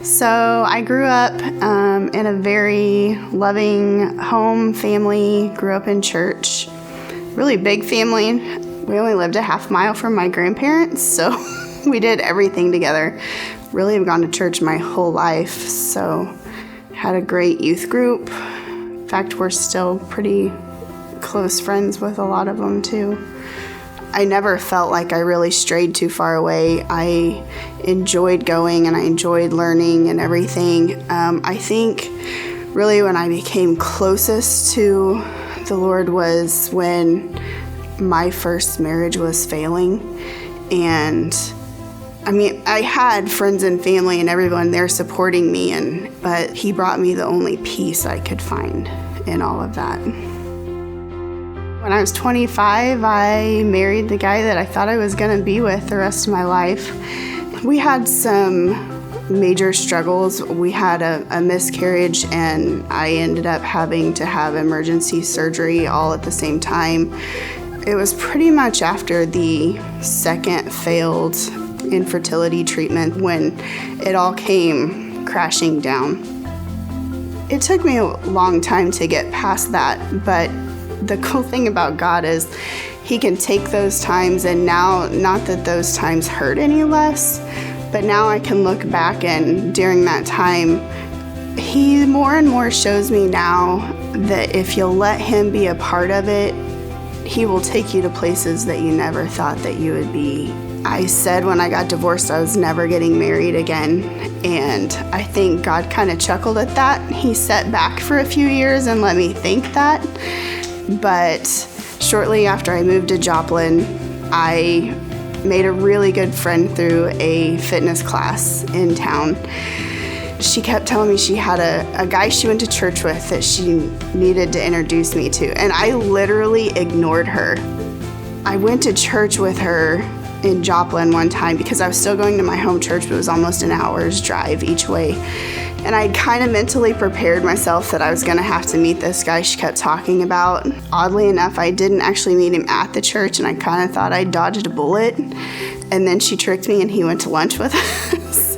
So I grew up in a very loving home family, grew up in church, really big family. We only lived a half mile from my grandparents, so we did everything together. Really have gone to church my whole life, so had a great youth group. In fact, we're still pretty close friends with a lot of them too. I never felt like I really strayed too far away. I enjoyed going and I enjoyed learning and everything. I think really when I became closest to the Lord was when my first marriage was failing. And I had friends and family and everyone there supporting me, but He brought me the only peace I could find in all of that. When I was 25, I married the guy that I thought I was going to be with the rest of my life. We had some major struggles. We had a miscarriage, and I ended up having to have emergency surgery all at the same time. It was pretty much after the second failed infertility treatment when it all came crashing down. It took me a long time to get past that, but the cool thing about God is He can take those times, and now, not that those times hurt any less, but now I can look back, and during that time, He more and more shows me now that if you'll let Him be a part of it, He will take you to places that you never thought that you would be. I said when I got divorced I was never getting married again, and I think God kind of chuckled at that. He sat back for a few years and let me think that. But shortly after I moved to Joplin, I made a really good friend through a fitness class in town. She kept telling me she had a guy she went to church with that she needed to introduce me to, and I literally ignored her. I went to church with her in Joplin one time because I was still going to my home church, but it was almost an hour's drive each way. And I kind of mentally prepared myself that I was going to have to meet this guy she kept talking about. Oddly enough, I didn't actually meet him at the church, and I kind of thought I dodged a bullet. And then she tricked me, and he went to lunch with us.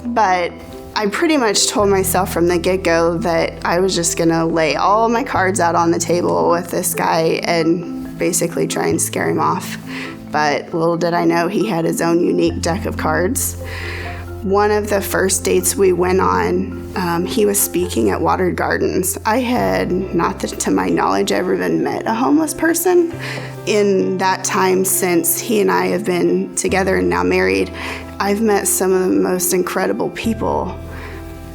But I pretty much told myself from the get-go that I was just going to lay all my cards out on the table with this guy and basically try and scare him off. But little did I know he had his own unique deck of cards. One of the first dates we went on, he was speaking at Watered Gardens. I had, not that to my knowledge, ever even met a homeless person. In that time since he and I have been together and now married, I've met some of the most incredible people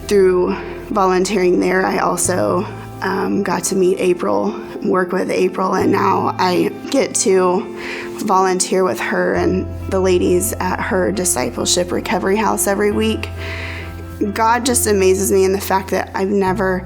through volunteering there. I also got to meet April, work with April, and now I get to volunteer with her and the ladies at her discipleship recovery house every week. God just amazes me in the fact that I've never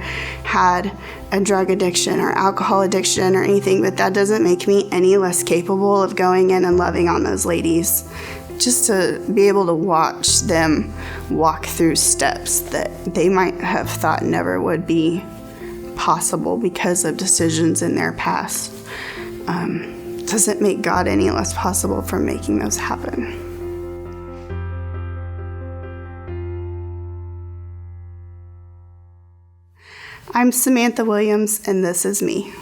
had a drug addiction or alcohol addiction or anything, but that doesn't make me any less capable of going in and loving on those ladies. Just to be able to watch them walk through steps that they might have thought never would be possible because of decisions in their past doesn't make God any less possible from making those happen. I'm Samantha Williams, and this is me.